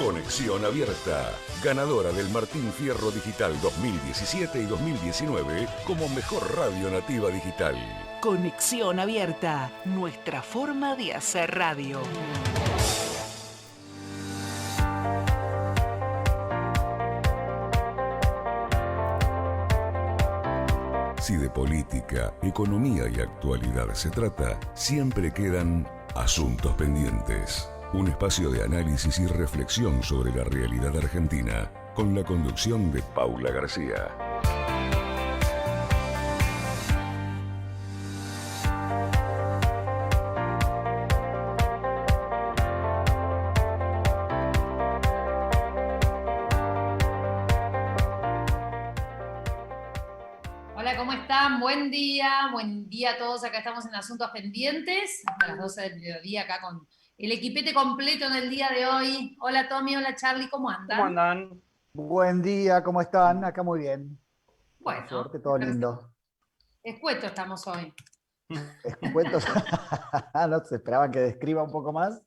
Conexión Abierta, ganadora del Martín Fierro Digital 2017 y 2019 como mejor radio nativa digital. Conexión Abierta, nuestra forma de hacer radio. Si de política, economía y actualidad se trata, siempre quedan asuntos pendientes. Un espacio de análisis y reflexión sobre la realidad argentina, con la conducción de Paula García. Hola, ¿cómo están? Buen día a todos. Acá estamos en Asuntos Pendientes, hasta las 12 del mediodía, acá con el equipete completo en el día de hoy. Hola Tommy, hola Charlie, ¿cómo andan? ¿Cómo andan? Buen día, ¿cómo están? Acá muy bien. Bueno, por suerte, todo lindo. Escuetos estamos hoy. Escuetos. No se esperaban que describa un poco más.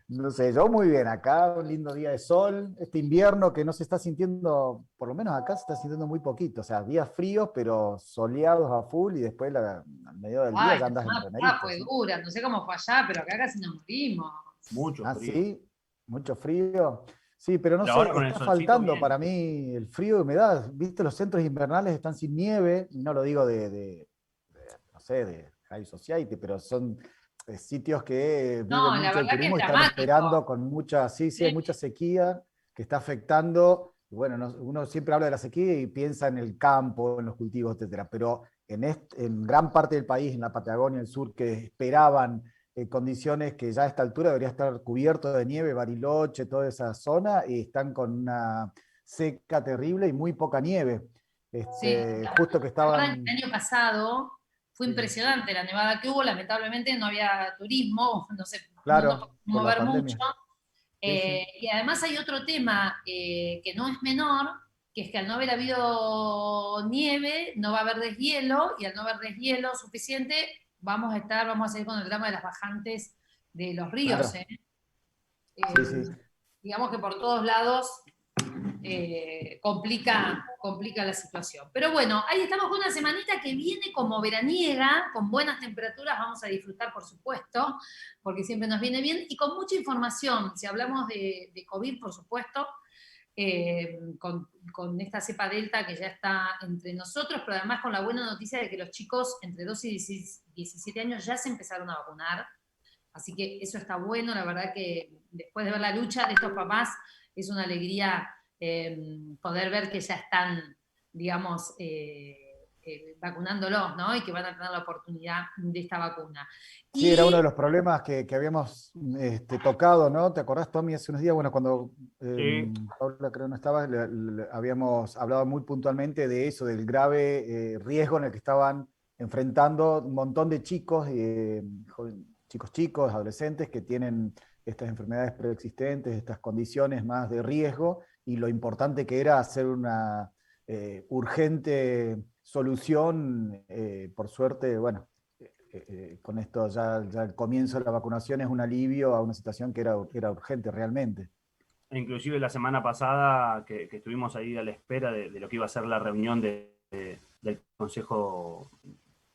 No sé, yo muy bien. Acá un lindo día de sol. Este invierno que no se está sintiendo, por lo menos acá se está sintiendo muy poquito. O sea, días fríos, pero soleados a full y después al medio del día ya andas en remerito. Fue dura, no sé cómo fue allá, pero acá casi nos morimos. Mucho frío. Sí, mucho frío. Sí, pero no Pero ahora sé, con el está solcito faltando bien. para mí el frío y humedad. Viste, los centros invernales están sin nieve, y no lo digo no sé, de High Society, pero son sitios que viven No, la mucho del verdad que turismo es y están dramático. esperando con mucha, sí, hay mucha sequía que está afectando. Y bueno, uno siempre habla de la sequía y piensa en el campo, en los cultivos, etcétera, pero en gran parte del país, en la Patagonia, el sur, que esperaban condiciones que ya a esta altura debería estar cubierto de nieve, Bariloche, toda esa zona, y están con una seca terrible y muy poca nieve. Justo que estaban... El año pasado fue Sí. impresionante la nevada que hubo, lamentablemente no había turismo, no sé, Claro, no nos podemos por la mover pandemia. mucho. Y además hay otro tema que no es menor, que es que al no haber habido nieve, no va a haber deshielo, y al no haber deshielo suficiente, vamos a seguir con el drama de las bajantes de los ríos. Claro. Sí. Digamos que por todos lados complica la situación. Pero bueno, ahí estamos con una semanita que viene como veraniega, con buenas temperaturas, vamos a disfrutar por supuesto, porque siempre nos viene bien, y con mucha información. Si hablamos de COVID, por supuesto, con esta cepa delta que ya está entre nosotros, pero además con la buena noticia de que los chicos entre 12 y 17 años ya se empezaron a vacunar, así que eso está bueno. La verdad que después de ver la lucha de estos papás, es una alegría poder ver que ya están, digamos, vacunándolos, ¿no? Y que van a tener la oportunidad de esta vacuna. Sí, era uno de los problemas que habíamos tocado, ¿no? ¿Te acordás, Tommy, hace unos días? Bueno, cuando Sí. Paula creo no estaba, habíamos hablado muy puntualmente de eso, del grave riesgo en el que estaban enfrentando un montón de chicos, chicos, adolescentes que tienen estas enfermedades preexistentes, estas condiciones más de riesgo, y lo importante que era hacer una urgente solución. Por suerte, bueno, con esto ya el comienzo de la vacunación es un alivio a una situación que era urgente realmente. Inclusive la semana pasada que estuvimos ahí a la espera de lo que iba a ser la reunión del Consejo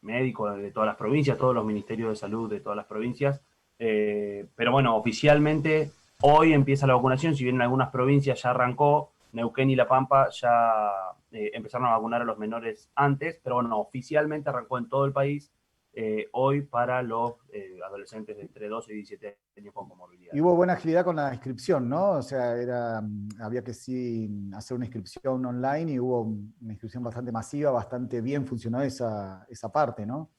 Médico de todas las provincias, todos los ministerios de salud de todas las provincias. Pero bueno, oficialmente hoy empieza la vacunación, si bien en algunas provincias ya arrancó, Neuquén y La Pampa ya empezaron a vacunar a los menores antes, pero bueno, oficialmente arrancó en todo el país hoy para los adolescentes de entre 12 y 17 años con comorbilidad. Y hubo buena agilidad con la inscripción, ¿no? O sea, había que sí hacer una inscripción online y hubo una inscripción bastante masiva, bastante bien funcionó esa parte, ¿no?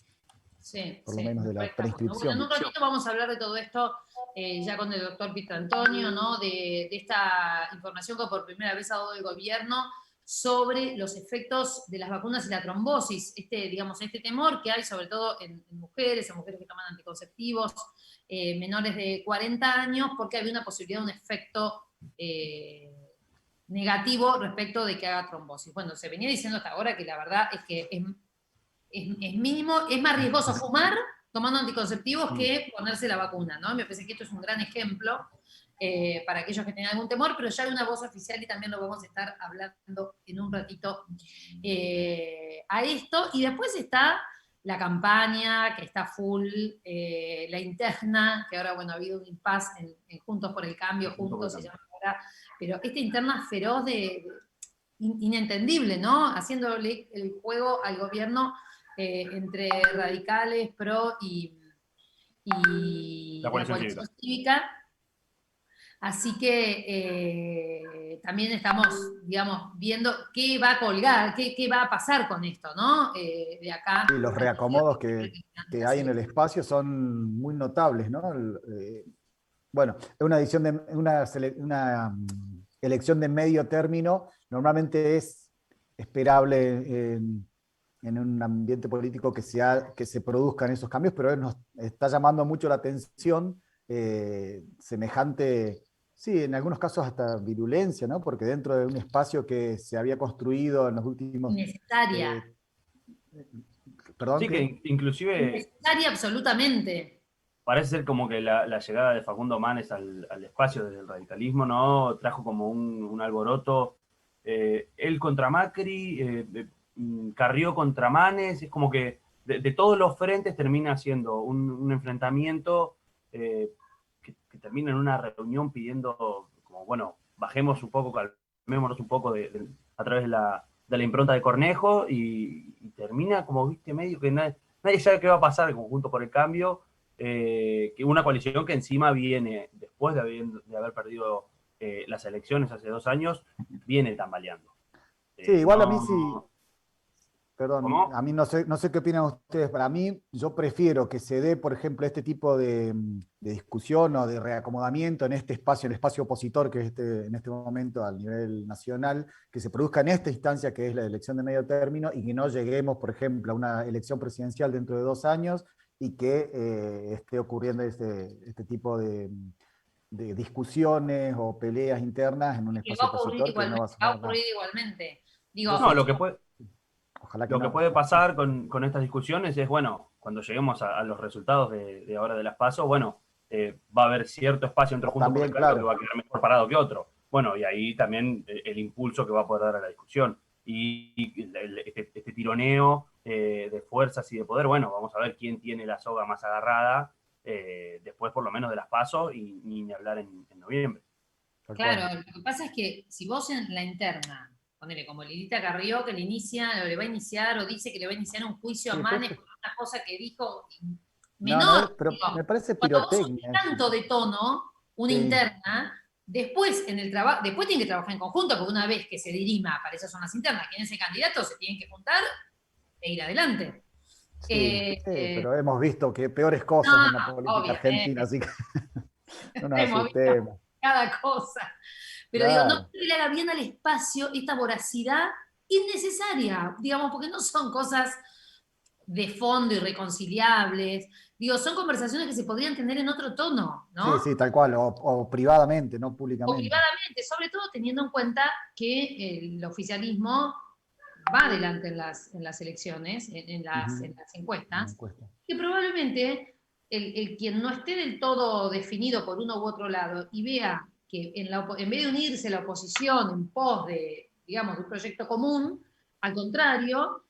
Sí, por lo menos de la preinscripción. Bueno, en un ratito vamos a hablar de todo esto ya con el doctor Pietro Antonio, ¿no? De esta información que por primera vez ha dado el gobierno sobre los efectos de las vacunas y la trombosis, digamos, este temor que hay sobre todo en mujeres que toman anticonceptivos, menores de 40 años, porque había una posibilidad de un efecto negativo respecto de que haga trombosis. Bueno, se venía diciendo hasta ahora que la verdad es que es mínimo, es más riesgoso fumar tomando anticonceptivos que ponerse la vacuna, ¿no? Me parece que esto es un gran ejemplo. para aquellos que tengan algún temor, pero ya hay una voz oficial y también lo vamos a estar hablando en un ratito a esto. Y después está la campaña, que está full, la interna, que ahora, bueno, ha habido un impasse en Juntos por el Cambio, Juntos se llama ahora, pero esta interna feroz inentendible, ¿no? Haciéndole el juego al gobierno entre radicales, PRO y La coalición cívica. Así que también estamos, digamos, viendo qué va a colgar, qué va a pasar con esto, ¿no? De acá. Y los reacomodos que hay en el espacio son muy notables, ¿no? Bueno, es una edición de una elección de medio término, normalmente es esperable en un ambiente político que se produzcan esos cambios, pero nos está llamando mucho la atención semejante, sí, en algunos casos hasta virulencia, ¿no? Porque dentro de un espacio que se había construido en los últimos... Necesaria. Perdón, sí, que inclusive... Necesaria absolutamente. Parece ser como que la llegada de Facundo Manes al espacio del radicalismo, ¿no? Trajo como un alboroto. Él contra Macri, Carrió contra Manes, es como que de todos los frentes termina siendo un enfrentamiento que termina en una reunión pidiendo, como, bueno, bajemos un poco, calmémonos un poco a través de la impronta de Cornejo, y termina como, viste, medio que nadie sabe qué va a pasar en Conjunto por el Cambio, que una coalición que encima viene, después de haber perdido las elecciones hace 2 años, viene tambaleando. Sí, igual no, a mí sí, perdón, ¿Cómo? a mí no sé qué opinan ustedes, para mí yo prefiero que se dé, por ejemplo, este tipo de discusión o de reacomodamiento en este espacio, el espacio opositor que es en este momento al nivel nacional, que se produzca en esta instancia que es la elección de medio término, y que no lleguemos, por ejemplo, a una elección presidencial dentro de 2 años y que esté ocurriendo este tipo de discusiones o peleas internas en un espacio opositor que no va a Va a sumar nada. ocurrir igualmente. Digo, No, lo que puede... Ojalá que Lo que no. puede pasar con estas discusiones es, bueno, cuando lleguemos a los resultados de ahora de las PASO, bueno, va a haber cierto espacio entre Juntos por el Cambio que va a quedar mejor parado que otro. Bueno, y ahí también el impulso que va a poder dar a la discusión. Y este tironeo de fuerzas y de poder, bueno, vamos a ver quién tiene la soga más agarrada después por lo menos de las PASO, y ni hablar en noviembre. claro, lo que pasa es que si vos en la interna, ponele como Lilita Carrió, que le va a iniciar o dice que le va a iniciar un juicio a Manes por una cosa que dijo menor, pero digo, me parece cuando vos pirotecnia. usás tanto de tono, una interna, después en el trabajo, después tienen que trabajar en conjunto, porque una vez que se dirima, para eso son las internas, que en ese candidato se tienen que juntar e ir adelante. Sí, pero hemos visto que peores cosas en la política argentina, así que no nos asustemos. Cada cosa. Pero claro. digo, no que le haga bien al espacio esta voracidad innecesaria, digamos, porque no son cosas de fondo irreconciliables. Digo, son conversaciones que se podrían tener en otro tono, ¿no? Sí, tal cual, o privadamente, no públicamente. O privadamente, sobre todo teniendo en cuenta que el oficialismo va adelante en las elecciones, en las encuestas, que probablemente el quien no esté del todo definido por uno u otro lado y vea que en vez de unirse la oposición en pos de, digamos, de un proyecto común, al contrario,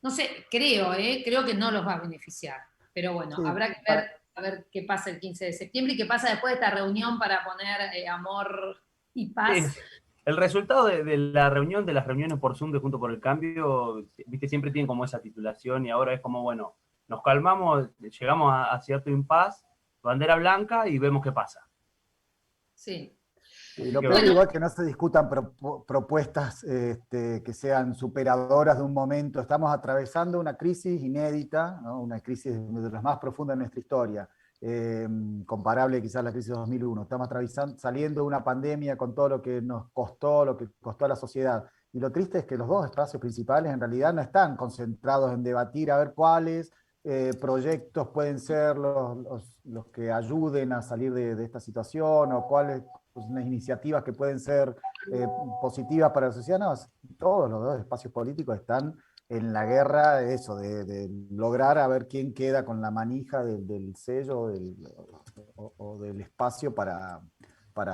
no sé, creo que no los va a beneficiar. Pero bueno, sí, habrá que ver a ver qué pasa el 15 de septiembre y qué pasa después de esta reunión para poner amor y paz. Sí. El resultado de la reunión, de las reuniones por Zoom de Juntos por el Cambio, viste, siempre tienen como esa titulación, y ahora es como, bueno, nos calmamos, llegamos a cierto impasse, bandera blanca, y vemos qué pasa. Sí. Y lo peor igual que no se discutan propuestas que sean superadoras de un momento. Estamos atravesando una crisis inédita, ¿no? Una crisis de las más profundas de nuestra historia. Comparable quizás a la crisis de 2001. Estamos saliendo de una pandemia con todo lo que nos costó, lo que costó a la sociedad. Y lo triste es que los dos espacios principales en realidad no están concentrados en debatir a ver cuáles proyectos pueden ser los que ayuden a salir de esta situación, o cuáles unas iniciativas que pueden ser positivas para la sociedad. No, todos los dos espacios políticos están en la guerra eso, de lograr a ver quién queda con la manija del sello o del espacio para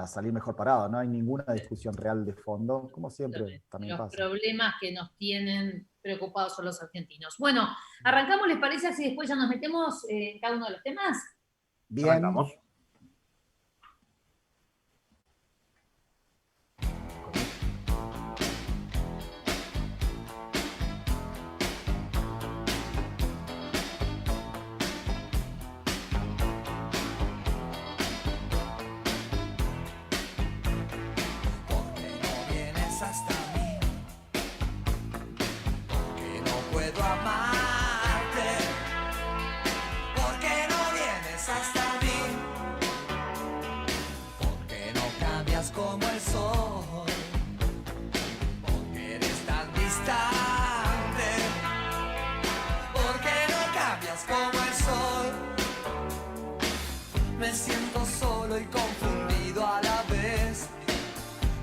salir mejor parado. No hay ninguna discusión real de fondo, como siempre también Los pasa. problemas que nos tienen preocupados son los argentinos. Bueno, arrancamos, ¿les parece? Así después ya nos metemos en cada uno de los temas. Bien. Arrancamos. Como el sol, porque eres tan distante, porque no cambias como el sol. Me siento solo y confundido a la vez.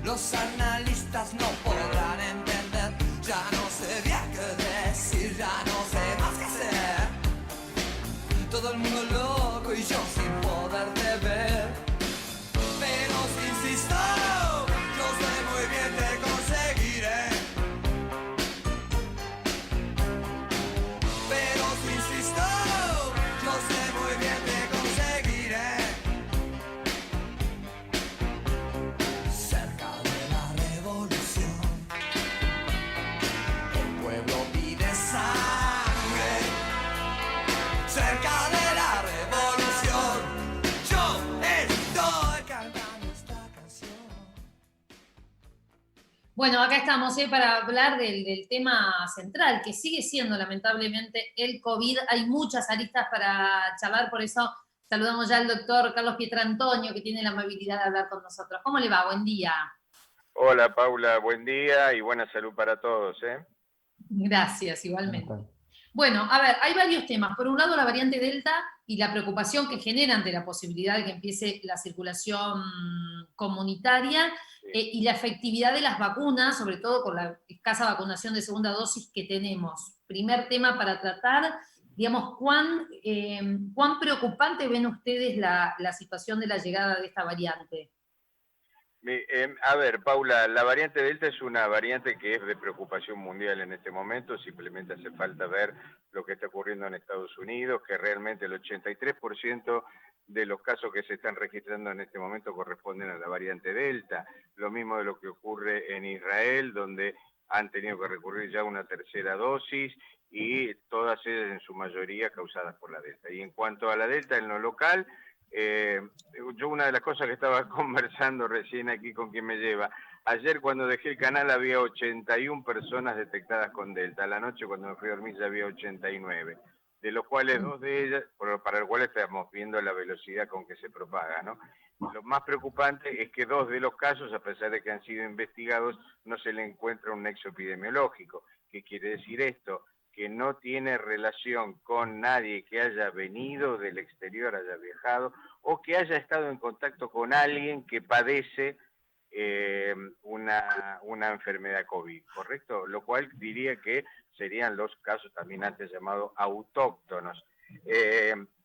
Los analistas no podrán entender. Ya no sé bien qué decir, ya no sé más qué hacer. Todo el mundo loco y yo sin poderte ver. Pero si insisto, yo sé muy bien te conseguiré. Pero si insisto, yo sé muy bien te conseguiré. Cerca de la revolución, el pueblo pide sangre. Cerca de la revolución, yo estoy cantando esta canción. Bueno, acá estamos para hablar del tema central, que sigue siendo lamentablemente el COVID. Hay muchas aristas para charlar, por eso saludamos ya al doctor Carlos Pietrantonio, que tiene la amabilidad de hablar con nosotros. ¿Cómo le va? Buen día. Hola Paula, buen día y buena salud para todos. Gracias, igualmente. Bueno, a ver, hay varios temas. Por un lado, la variante Delta y la preocupación que genera ante la posibilidad de que empiece la circulación comunitaria, y la efectividad de las vacunas, sobre todo con la escasa vacunación de segunda dosis que tenemos. Primer tema para tratar, digamos, ¿cuán preocupante ven ustedes la situación de la llegada de esta variante? A ver, Paula, la variante Delta es una variante que es de preocupación mundial en este momento. Simplemente hace falta ver lo que está ocurriendo en Estados Unidos, que realmente el 83% de los casos que se están registrando en este momento corresponden a la variante Delta. Lo mismo de lo que ocurre en Israel, donde han tenido que recurrir ya a una tercera dosis, y todas ellas en su mayoría causadas por la Delta. Y en cuanto a la Delta en lo local, yo una de las cosas que estaba conversando recién aquí con quien me lleva, ayer cuando dejé el canal había 81 personas detectadas con Delta, a la noche cuando me fui a dormir ya había 89, de los cuales dos de ellas, para lo cual estamos viendo la velocidad con que se propaga, ¿no? Lo más preocupante es que dos de los casos, a pesar de que han sido investigados, no se le encuentra un nexo epidemiológico. ¿Qué quiere decir esto? Que no tiene relación con nadie que haya venido del exterior, haya viajado, o que haya estado en contacto con alguien que padece una enfermedad COVID, ¿correcto? Lo cual diría que serían los casos también antes llamados autóctonos.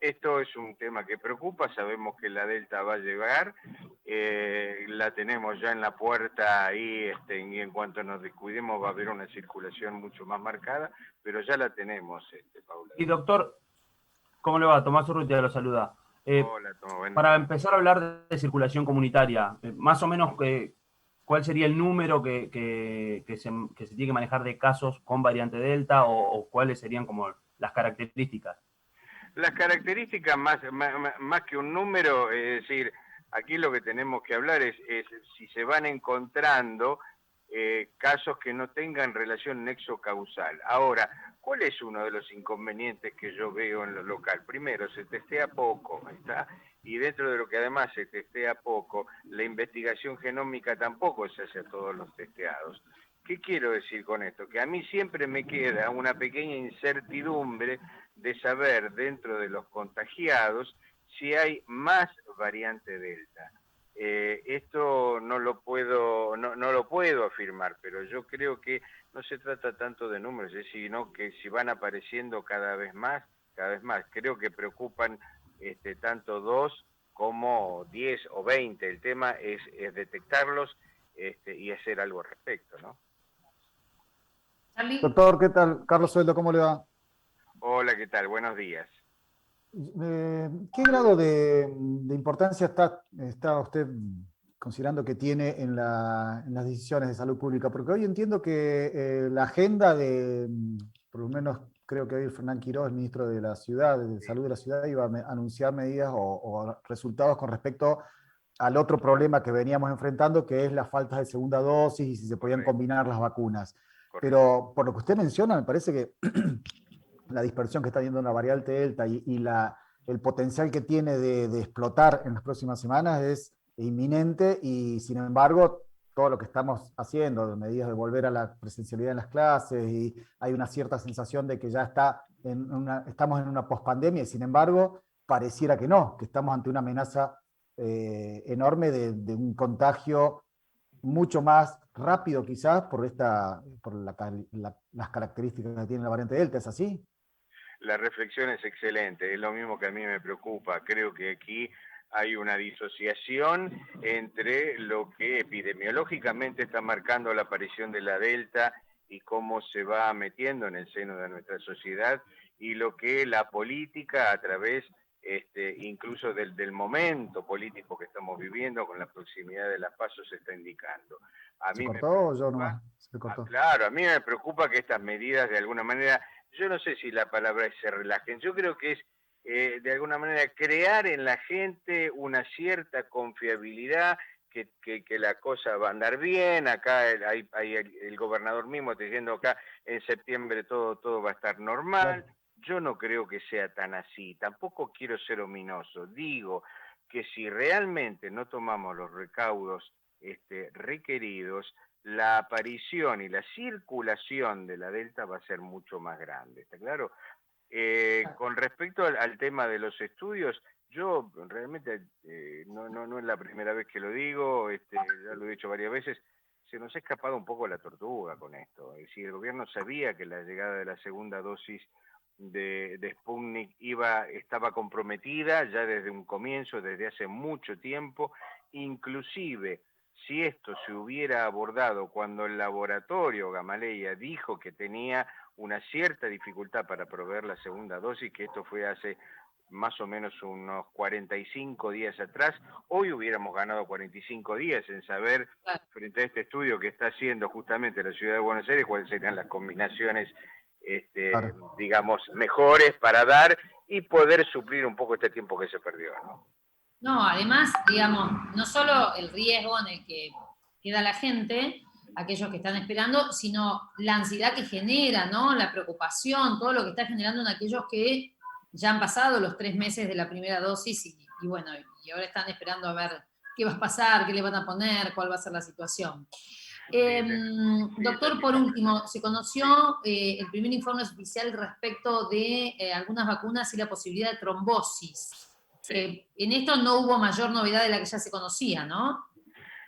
Esto es un tema que preocupa, sabemos que la Delta va a llegar, la tenemos ya en la puerta ahí, y en cuanto nos descuidemos va a haber una circulación mucho más marcada, pero ya la tenemos, Paula. Y doctor, ¿cómo le va? Tomás Urrutia lo saluda. Hola, Tomás. Para empezar a hablar de circulación comunitaria, más o menos, ¿cuál sería el número que se tiene que manejar de casos con variante Delta, o cuáles serían como las características? Las características más que un número, es decir, aquí lo que tenemos que hablar es si se van encontrando casos que no tengan relación nexo-causal. Ahora, ¿cuál es uno de los inconvenientes que yo veo en lo local? Primero, se testea poco, ¿está? Y dentro de lo que además se testea poco, la investigación genómica tampoco se hace a todos los testeados. ¿Qué quiero decir con esto? Que a mí siempre me queda una pequeña incertidumbre de saber dentro de los contagiados si hay más variante Delta. Esto no lo puedo puedo afirmar, pero yo creo que no se trata tanto de números, sino que si van apareciendo cada vez más, creo que preocupan tanto 2 como 10 o 20. El tema es detectarlos y hacer algo al respecto, ¿no? Charlie. Doctor, ¿qué tal? Carlos Sueldo, ¿cómo le va? Hola, ¿qué tal? Buenos días. ¿Qué grado de importancia está usted considerando que tiene en las decisiones de salud pública? Porque hoy entiendo que la agenda por lo menos creo que hoy Fernán Quirós, el ministro de la Ciudad, de Salud de la Ciudad, iba a anunciar medidas o resultados con respecto al otro problema que veníamos enfrentando, que es la falta de segunda dosis y si se podían combinar las vacunas. Correcto. Pero por lo que usted menciona, me parece que la dispersión que está teniendo la variante Delta y el potencial que tiene de explotar en las próximas semanas es inminente, y sin embargo todo lo que estamos haciendo, medidas de volver a la presencialidad en las clases, y hay una cierta sensación de que ya estamos en una pospandemia, y sin embargo pareciera que no, que estamos ante una amenaza enorme de un contagio mucho más rápido quizás por las características que tiene la variante Delta. ¿Es así? La reflexión es excelente, es lo mismo que a mí me preocupa. Creo que aquí hay una disociación entre lo que epidemiológicamente está marcando la aparición de la Delta y cómo se va metiendo en el seno de nuestra sociedad, y lo que la política, a través incluso del momento político que estamos viviendo, con la proximidad de las PASO, se está indicando. A ¿Se mí cortó me o yo preocupa, nomás? Se cortó. claro, a mí me preocupa que estas medidas de alguna manera, yo no sé si la palabra es se relajen, yo creo que es de alguna manera crear en la gente una cierta confiabilidad que la cosa va a andar bien. Acá hay el gobernador mismo diciendo acá en septiembre todo va a estar normal. Claro. Yo no creo que sea tan así, tampoco quiero ser ominoso, digo que si realmente no tomamos los recaudos requeridos, la aparición y la circulación de la Delta va a ser mucho más grande, ¿está claro? Con respecto al tema de los estudios, yo realmente no es la primera vez que lo digo, ya lo he dicho varias veces, se nos ha escapado un poco la tortuga con esto. Es decir, el gobierno sabía que la llegada de la segunda dosis de Sputnik estaba comprometida ya desde un comienzo, desde hace mucho tiempo. Inclusive, si esto se hubiera abordado cuando el laboratorio Gamaleya dijo que tenía una cierta dificultad para proveer la segunda dosis, que esto fue hace más o menos unos 45 días atrás, hoy hubiéramos ganado 45 días en saber, frente a este estudio que está haciendo justamente la Ciudad de Buenos Aires, cuáles serían las combinaciones Claro. digamos, mejores para dar y poder suplir un poco este tiempo que se perdió, ¿no? No, además, digamos, no solo el riesgo en el que queda la gente, aquellos que están esperando, sino la ansiedad que genera, ¿no? La preocupación, todo lo que está generando en aquellos que ya han pasado los 3 meses de la primera dosis y bueno, y ahora están esperando a ver qué va a pasar, qué le van a poner, cuál va a ser la situación. Doctor, por último, se conoció el primer informe oficial respecto de algunas vacunas y la posibilidad de trombosis. Sí. En esto no hubo mayor novedad de la que ya se conocía, ¿no?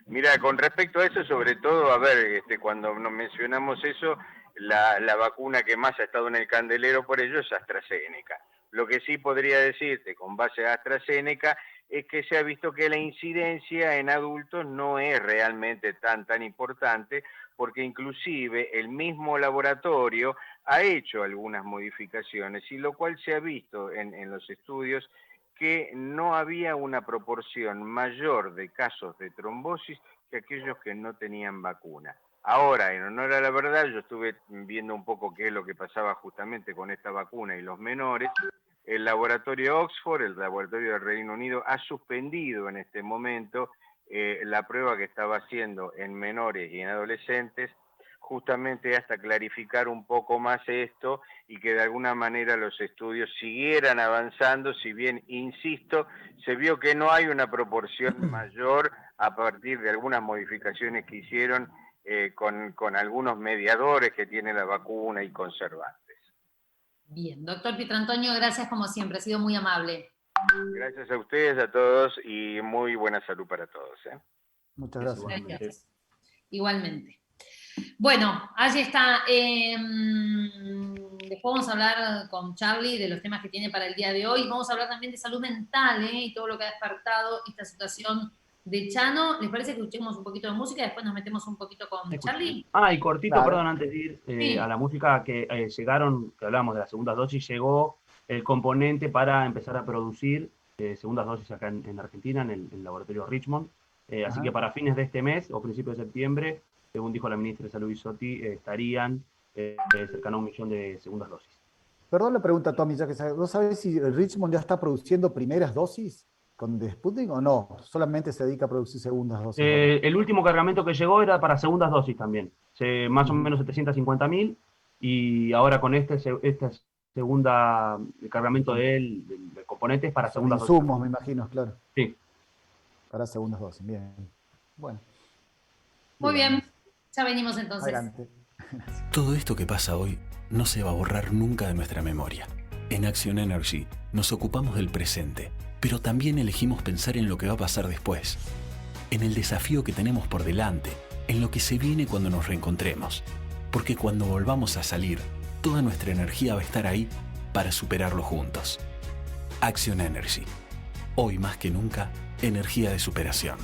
Mira, con respecto a eso, sobre todo, a ver, cuando nos mencionamos eso, la vacuna que más ha estado en el candelero por ello es AstraZeneca. Lo que sí podría decirte con base a AstraZeneca es que se ha visto que la incidencia en adultos no es realmente tan importante, porque inclusive el mismo laboratorio ha hecho algunas modificaciones, y lo cual se ha visto en los estudios que no había una proporción mayor de casos de trombosis que aquellos que no tenían vacuna. Ahora, en honor a la verdad, yo estuve viendo un poco qué es lo que pasaba justamente con esta vacuna y los menores. El laboratorio Oxford, el laboratorio del Reino Unido, ha suspendido en este momento la prueba que estaba haciendo en menores y en adolescentes, justamente hasta clarificar un poco más esto y que de alguna manera los estudios siguieran avanzando, si bien, insisto, se vio que no hay una proporción mayor a partir de algunas modificaciones que hicieron con algunos mediadores que tiene la vacuna y conservantes. Bien, doctor Pietrantonio, gracias como siempre, ha sido muy amable. Gracias a ustedes, a todos, y muy buena salud para todos. Muchas gracias. Gracias. igualmente. Bueno, allí está. Después vamos a hablar con Charlie de los temas que tiene para el día de hoy. Vamos a hablar también de salud mental y todo lo que ha despertado esta situación de Chano. ¿Les parece que escuchemos un poquito de música y después nos metemos un poquito con Charlie? Y cortito, Claro. perdón, antes de ir Sí. a la música, que llegaron, que hablábamos de las segundas dosis, llegó el componente para empezar a producir segundas dosis acá en Argentina, en el laboratorio Richmond. Así que para fines de este mes o principios de septiembre, según dijo la ministra de Salud Bisotti, estarían cercano a 1 millón de segundas dosis. Perdón la pregunta, Tommy, ya que ¿vos sabés si Richmond ya está produciendo primeras dosis con de Sputnik o no? Solamente se dedica a producir segundas dosis. El último cargamento que llegó era para segundas dosis también, más o menos 750.000, y ahora con este segunda cargamento del componente es para Son segundas dosis. insumos, me imagino, claro. Sí. Para segundas dosis, bien. Bueno. Muy bien, ya venimos entonces. Adelante. Todo esto que pasa hoy no se va a borrar nunca de nuestra memoria. En Action Energy nos ocupamos del presente, pero también elegimos pensar en lo que va a pasar después, en el desafío que tenemos por delante, en lo que se viene cuando nos reencontremos. Porque cuando volvamos a salir, toda nuestra energía va a estar ahí para superarlo juntos. Action Energy. Hoy más que nunca, energía de superación.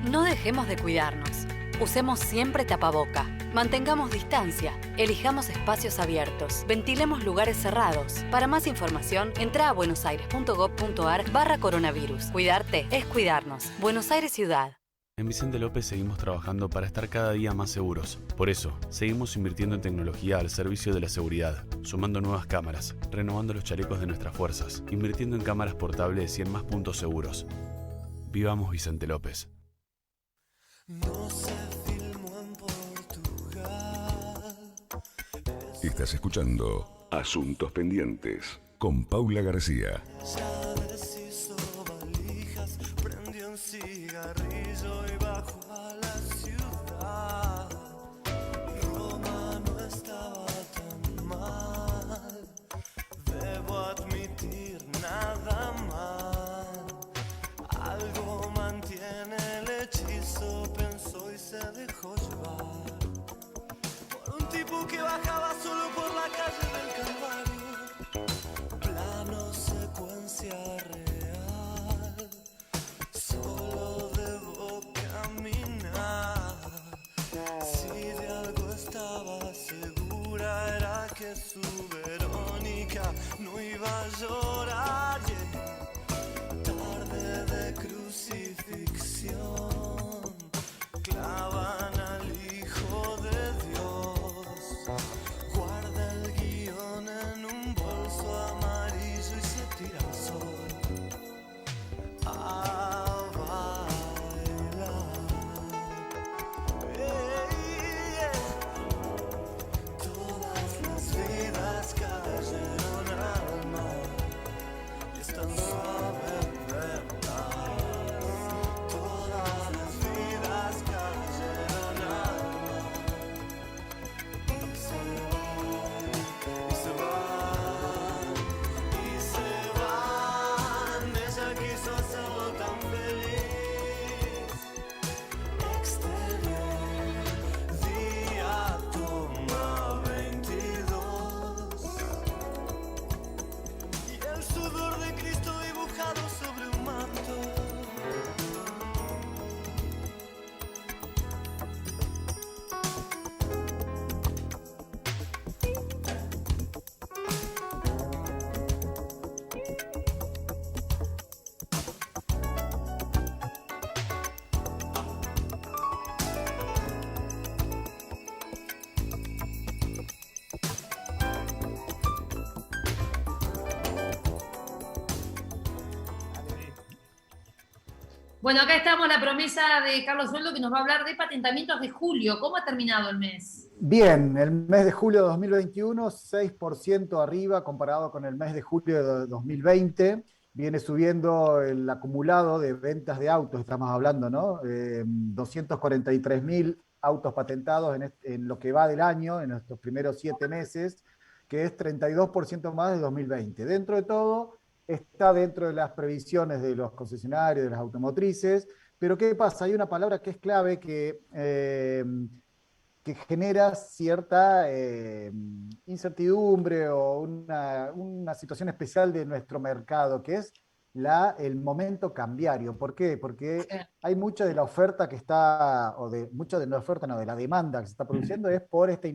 No dejemos de cuidarnos. Usemos siempre tapaboca. Mantengamos distancia. Elijamos espacios abiertos. Ventilemos lugares cerrados. Para más información, entra a buenosaires.gov.ar/coronavirus. Cuidarte es cuidarnos. Buenos Aires Ciudad. En Vicente López seguimos trabajando para estar cada día más seguros. Por eso, seguimos invirtiendo en tecnología al servicio de la seguridad, sumando nuevas cámaras, renovando los chalecos de nuestras fuerzas, invirtiendo en cámaras portables y en más puntos seguros. Vivamos Vicente López. No se filmó en Portugal. Estás escuchando Asuntos Pendientes con Paula García. Ya deshizo valijas, prendió un cigarrillo y bajó a la ciudad. Roma no estaba tan mal, debo admitir nada mal. Algo mantiene el hechizo, pensó y se dejó llevar por un tipo que bajaba solo por la calle del Calvario. Plano, secuencia real, solo debo caminar. Si de algo estaba segura era que su Verónica no iba a llorar. Tarde de crucifixión, clavan al Hijo de Dios. Guarda el guión en un bolso amarillo y se tira al sol a bailar. Todas las vidas cayeron al mar y están suave, ¿verdad? Todas las vidas cayeron al mar y se van, y se van, y se van. Ella quiso hacerlo tan feliz. Exterior, día toma 22 y el sudor de Cristo dibujado sobre un manto. Bueno, acá estamos, la promesa de Carlos Sueldo que nos va a hablar de patentamientos de julio. ¿Cómo ha terminado el mes? Bien, el mes de julio de 2021, 6% arriba comparado con el mes de julio de 2020. Viene subiendo el acumulado de ventas de autos, estamos hablando, ¿no? 243.000 autos patentados en lo que va del año, en estos primeros 7 meses, que es 32% más de 2020. Dentro de todo, está dentro de las previsiones de los concesionarios, de las automotrices, Pero ¿qué pasa? Hay una palabra que es clave que genera cierta incertidumbre o una situación especial de nuestro mercado, que es el momento cambiario. ¿Por qué? Porque hay mucha de la oferta que está, mucha de la oferta, no, de la demanda que se está produciendo es por esta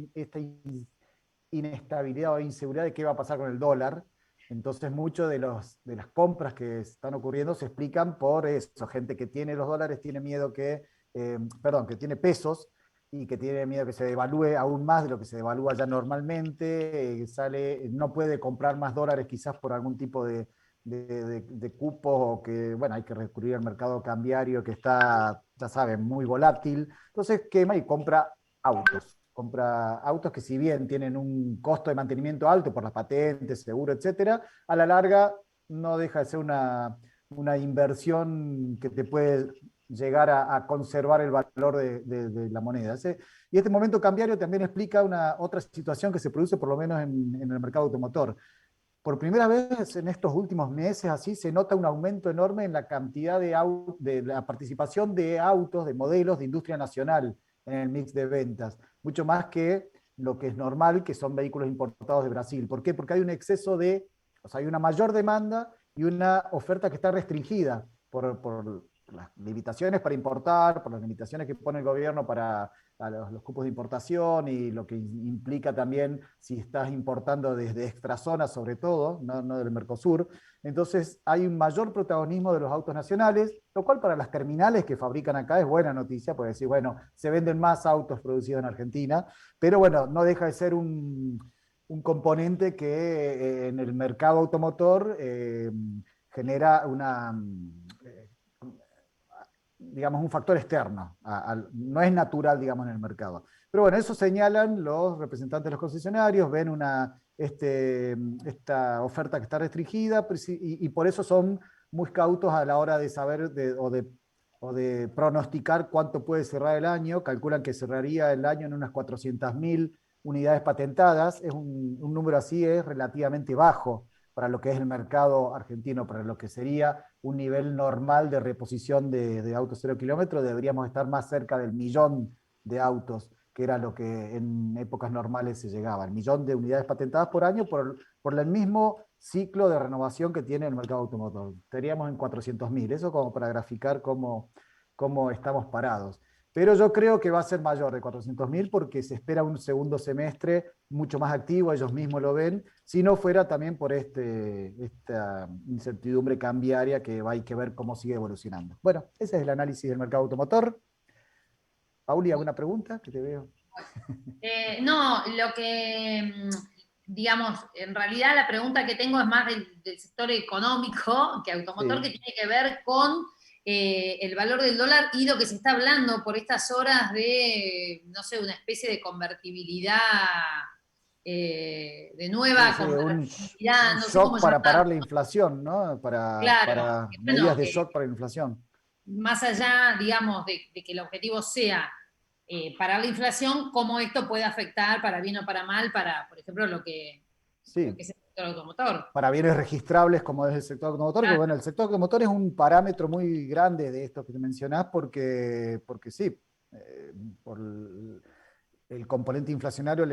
inestabilidad o inseguridad de qué va a pasar con el dólar. Entonces, mucho de las compras que están ocurriendo se explican por eso. Gente que tiene los dólares tiene miedo que tiene pesos y que tiene miedo que se devalúe aún más de lo que se devalúa ya normalmente, no puede comprar más dólares quizás por algún tipo de cupos, o que, bueno, hay que recurrir al mercado cambiario que está, ya saben, muy volátil. Entonces quema y compra autos que, si bien tienen un costo de mantenimiento alto por las patentes, seguro, etcétera, a la larga no deja de ser una inversión que te puede llegar a conservar el valor de la moneda. Y este momento cambiario también explica otra situación que se produce por lo menos en el mercado automotor. Por primera vez en estos últimos meses así se nota un aumento enorme en la cantidad de la participación de autos, de modelos de industria nacional en el mix de ventas, mucho más que lo que es normal, que son vehículos importados de Brasil. ¿Por qué? Porque hay un exceso hay una mayor demanda y una oferta que está restringida por las limitaciones para importar, por las limitaciones que pone el gobierno para los cupos de importación, y lo que implica también si estás importando desde extrazonas, sobre todo, no del Mercosur. Entonces hay un mayor protagonismo de los autos nacionales, lo cual para las terminales que fabrican acá es buena noticia, porque decir, bueno, se venden más autos producidos en Argentina, pero bueno, no deja de ser un componente que en el mercado automotor genera digamos, un factor externo, no es natural, digamos, en el mercado. Pero bueno, eso señalan los representantes de los concesionarios, ven esta oferta que está restringida, y por eso son muy cautos a la hora de saber o de pronosticar cuánto puede cerrar el año. Calculan que cerraría el año en unas 400.000 unidades patentadas. Un número así es relativamente bajo para lo que es el mercado argentino, para lo que sería un nivel normal de reposición de autos 0 kilómetros. Deberíamos estar más cerca del 1.000.000 de autos, que era lo que en épocas normales se llegaba. El 1.000.000 de unidades patentadas por año por el mismo ciclo de renovación que tiene el mercado automotor. Estaríamos en 400.000, eso como para graficar cómo estamos parados. Pero yo creo que va a ser mayor de 400.000 porque se espera un segundo semestre mucho más activo, ellos mismos lo ven, si no fuera también por esta incertidumbre cambiaria que hay que ver cómo sigue evolucionando. Bueno, ese es el análisis del mercado automotor. Pauli, ¿alguna pregunta? Que te veo. No, lo que, digamos, en realidad la pregunta que tengo es más del sector económico que automotor, sí, que tiene que ver con el valor del dólar y lo que se está hablando por estas horas de, no sé, una especie de convertibilidad, de nueva convertibilidad. Un no sé shock cómo para llamarlo. parar la inflación, ¿no? Para medidas de shock para la inflación. Más allá, digamos, de que el objetivo sea parar la inflación, cómo esto puede afectar para bien o para mal, para, por ejemplo, lo que es el sector automotor. Para bienes registrables como es el sector automotor, claro. Porque bueno, el sector automotor es un parámetro muy grande de esto que te mencionás, porque sí, por el componente inflacionario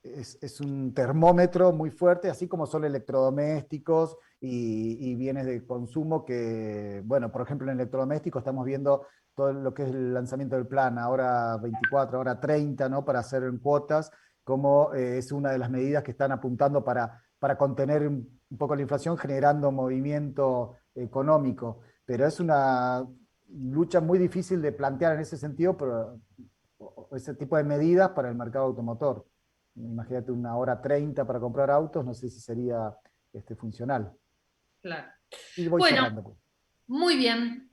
es un termómetro muy fuerte, así como son electrodomésticos y bienes de consumo que, bueno, por ejemplo en electrodomésticos estamos viendo todo lo que es el lanzamiento del plan, ahora 24, ahora 30, ¿no? Para hacer en cuotas, como es una de las medidas que están apuntando para contener un poco la inflación, generando movimiento económico. Pero es una lucha muy difícil de plantear en ese sentido, pero ese tipo de medidas para el mercado automotor. Imagínate una hora 30 para comprar autos, no sé si sería funcional. Claro. Y voy cerrando, pues. Muy bien,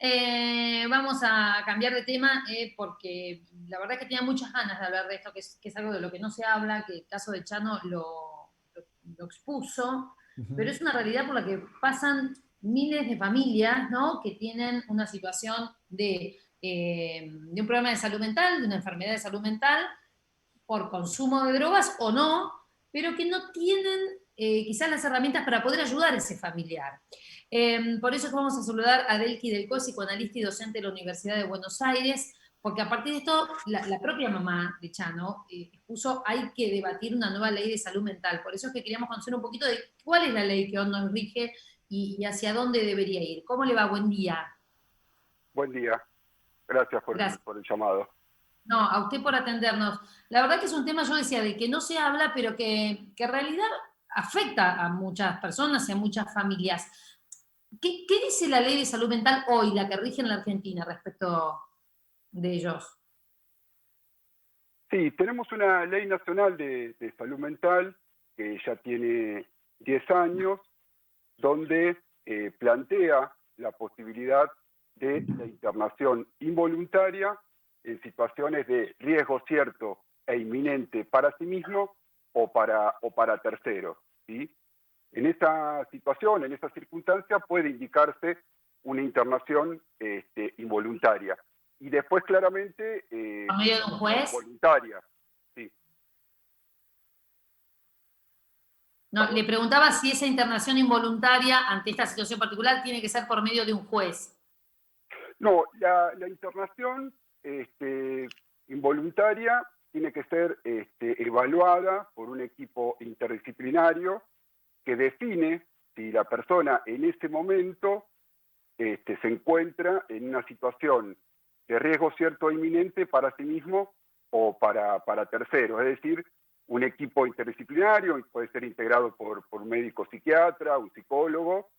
vamos a cambiar de tema porque la verdad es que tenía muchas ganas de hablar de esto, que es algo de lo que no se habla, que el caso de Chano lo expuso, pero es una realidad por la que pasan miles de familias, ¿no? Que tienen una situación de un problema de salud mental, de una enfermedad de salud mental, por consumo de drogas o no, pero que no tienen quizás las herramientas para poder ayudar a ese familiar. Por eso es que vamos a saludar a Delqui Delcó, psicoanalista y docente de la Universidad de Buenos Aires, porque a partir de esto, la propia mamá de Chano expuso, hay que debatir una nueva ley de salud mental. Por eso es que queríamos conocer un poquito de cuál es la ley que hoy nos rige y hacia dónde debería ir. ¿Cómo le va? Buen día. Buen día. Gracias por el llamado. No, a usted por atendernos. La verdad que es un tema, yo decía, de que no se habla, pero que en realidad afecta a muchas personas y a muchas familias. ¿Qué dice la ley de salud mental hoy, la que rige en la Argentina, respecto de ellos? Sí, tenemos una ley nacional de salud mental que ya tiene 10 años, donde plantea la posibilidad de la internación involuntaria en situaciones de riesgo cierto e inminente para sí mismo o para terceros, ¿sí? En esa situación, en esa circunstancia, puede indicarse una internación involuntaria. Y después, claramente... ¿Por medio de un juez? Voluntaria, sí. No, le preguntaba si esa internación involuntaria ante esta situación particular tiene que ser por medio de un juez. No, la internación involuntaria tiene que ser evaluada por un equipo interdisciplinario que define si la persona en ese momento se encuentra en una situación de riesgo cierto e inminente para sí mismo o para terceros. Es decir, un equipo interdisciplinario, puede ser integrado por un médico psiquiatra, un psicólogo,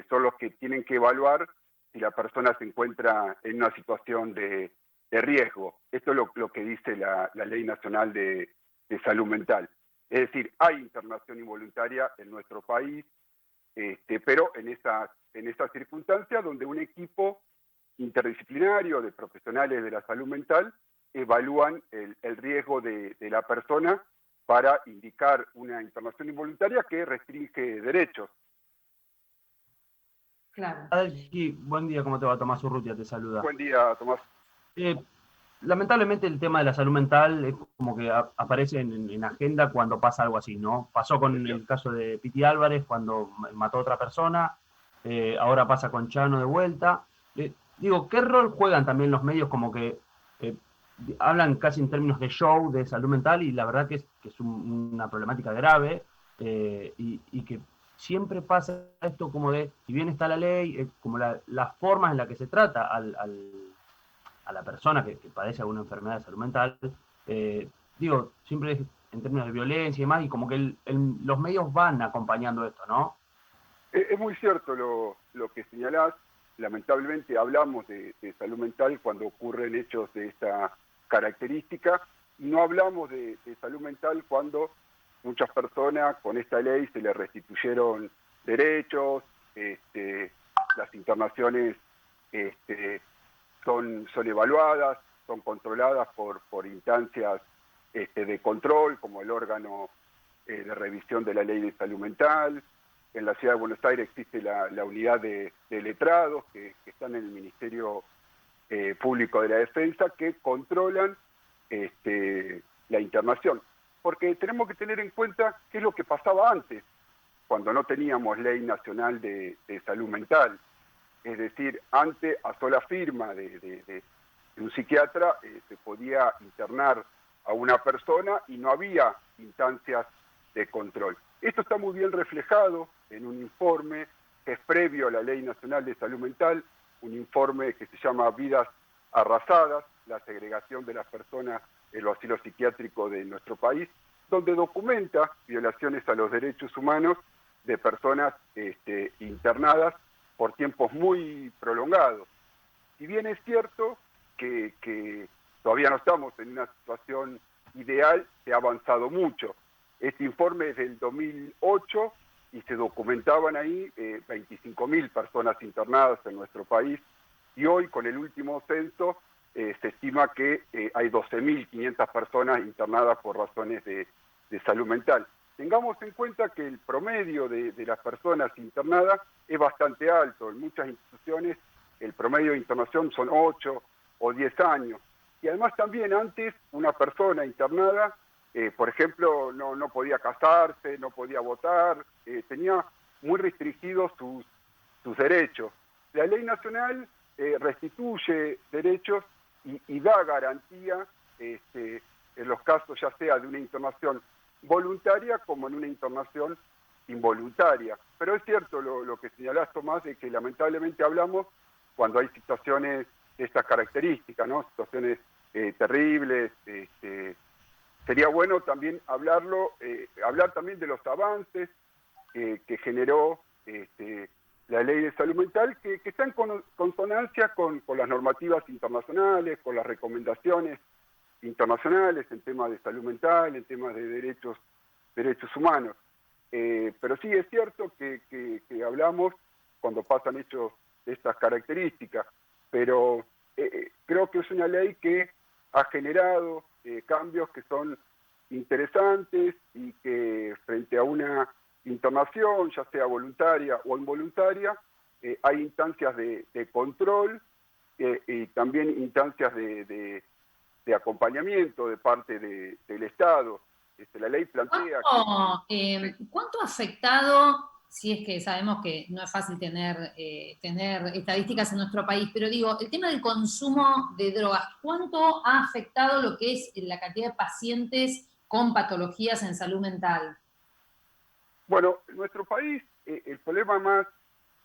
son los que tienen que evaluar si la persona se encuentra en una situación de riesgo. Esto es lo que dice la Ley Nacional de Salud Mental. Es decir, hay internación involuntaria en nuestro país, pero en esa circunstancia donde un equipo interdisciplinario de profesionales de la salud mental evalúan el riesgo de la persona para indicar una internación involuntaria que restringe derechos. Claro. Buen día, ¿cómo te va? Tomás Urrutia te saluda. Buen día, Tomás. Lamentablemente el tema de la salud mental es como que aparece en agenda cuando pasa algo así, ¿no? Pasó con el caso de Piti Álvarez cuando mató a otra persona, ahora pasa con Chano de vuelta. Digo, ¿qué rol juegan también los medios como que hablan casi en términos de show, de salud mental, y la verdad que es una problemática grave, y que siempre pasa esto como de, si bien está la ley, como las formas en las que se trata a la persona que padece alguna enfermedad de salud mental, digo, siempre es en términos de violencia y demás, y como que los medios van acompañando esto, ¿no? Es muy cierto lo que señalás. Lamentablemente hablamos de salud mental cuando ocurren hechos de esta característica, y no hablamos de salud mental cuando muchas personas con esta ley se les restituyeron derechos, las internaciones son evaluadas, son controladas por instancias de control, como el órgano de revisión de la ley de salud mental. En la Ciudad de Buenos Aires existe la unidad de letrados que están en el Ministerio Público de la Defensa, que controlan la internación. Porque tenemos que tener en cuenta qué es lo que pasaba antes, cuando no teníamos ley nacional de salud mental. Es decir, antes, a sola firma de un psiquiatra, se podía internar a una persona y no había instancias de control. Esto está muy bien reflejado en un informe que es previo a la Ley Nacional de Salud Mental, un informe que se llama Vidas Arrasadas, la segregación de las personas en los asilos psiquiátricos de nuestro país, donde documenta violaciones a los derechos humanos de personas internadas por tiempos muy prolongados. Si bien es cierto que todavía no estamos en una situación ideal, se ha avanzado mucho. Este informe es del 2008 y se documentaban ahí 25.000 personas internadas en nuestro país, y hoy con el último censo se estima que hay 12.500 personas internadas por razones de salud mental. Tengamos en cuenta que el promedio de las personas internadas es bastante alto. En muchas instituciones el promedio de internación son 8 o 10 años. Y además también antes una persona internada por ejemplo, no podía casarse, no podía votar, tenía muy restringidos sus derechos. La ley nacional restituye derechos y da garantía en los casos ya sea de una internación voluntaria como en una internación involuntaria. Pero es cierto lo que señalás, Tomás, de que lamentablemente hablamos cuando hay situaciones de estas características, ¿no? Situaciones terribles. Sería bueno también hablar también de los avances que generó la ley de salud mental, que está en consonancia con las normativas internacionales, con las recomendaciones internacionales en temas de salud mental, en temas de derechos humanos. Pero sí es cierto que hablamos cuando pasan hechos de estas características, pero creo que es una ley que ha generado cambios que son interesantes y que frente a una internación, ya sea voluntaria o involuntaria, hay instancias de control y también instancias de acompañamiento de parte del Estado. La ley plantea ¿Cuánto ha afectado, si es que sabemos que no es fácil tener estadísticas en nuestro país, pero digo, el tema del consumo de drogas, ¿cuánto ha afectado lo que es la cantidad de pacientes con patologías en salud mental? Bueno, en nuestro país el problema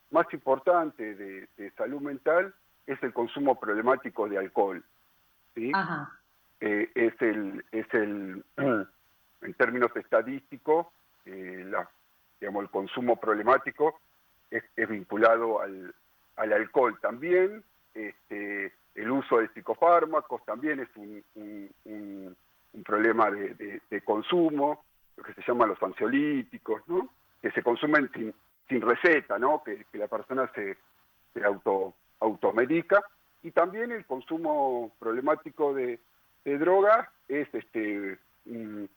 más importante de salud mental es el consumo problemático de alcohol, ¿sí? Ajá. En términos estadísticos, el consumo problemático es vinculado al alcohol. También el uso de psicofármacos también es un problema de consumo, lo que se llama los ansiolíticos, ¿no? Que se consumen sin receta, ¿no? Que la persona se automedica. Y también el consumo problemático de drogas es un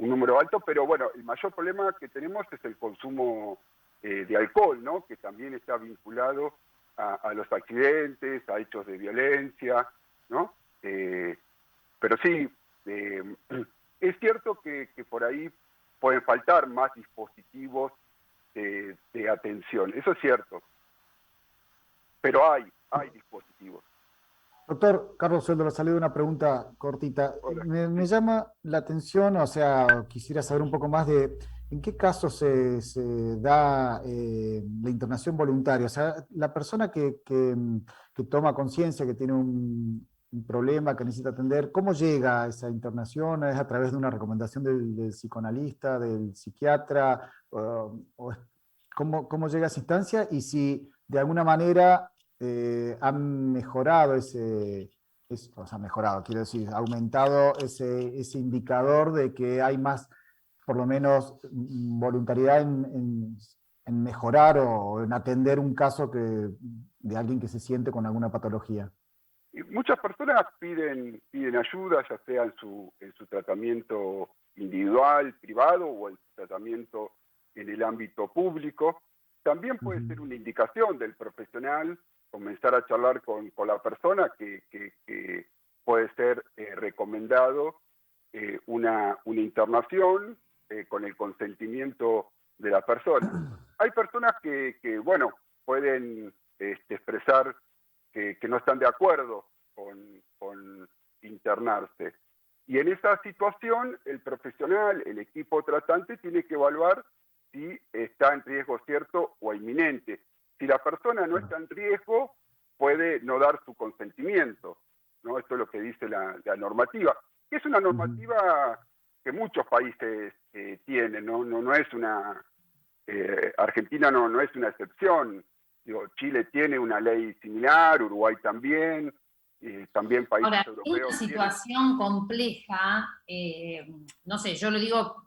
número alto, pero bueno, el mayor problema que tenemos es el consumo de alcohol, ¿no? Que también está vinculado a los accidentes, a hechos de violencia, ¿no? Pero sí, es cierto que por ahí pueden faltar más dispositivos de atención, eso es cierto, pero hay dispositivos. Doctor Carlos Sueldo, le salió una pregunta cortita. Me llama la atención, o sea, quisiera saber un poco más de en qué casos se da la internación voluntaria. O sea, la persona que toma conciencia, que tiene un problema que necesita atender, ¿cómo llega a esa internación? ¿Es a través de una recomendación del psicoanalista, del psiquiatra? ¿Cómo llega a esa instancia? Y si de alguna manera han mejorado quiero decir, aumentado ese indicador de que hay más, por lo menos, voluntariedad en mejorar o en atender un caso de alguien que se siente con alguna patología. Y muchas personas piden ayuda, ya sea en su tratamiento individual, privado, o el tratamiento en el ámbito público. También puede ser una indicación del profesional comenzar a charlar con la persona que puede ser recomendado una internación con el consentimiento de la persona. Hay personas que bueno, pueden expresar que no están de acuerdo con internarse. Y en esa situación, el profesional, el equipo tratante, tiene que evaluar si está en riesgo cierto o inminente. Si la persona no está en riesgo, puede no dar su consentimiento, ¿no? Esto es lo que dice la normativa, que es una normativa que muchos países tienen, no es una... Argentina no es una excepción. Digo, Chile tiene una ley similar, Uruguay también, también países europeos. Ahora, una situación compleja, no sé, yo lo digo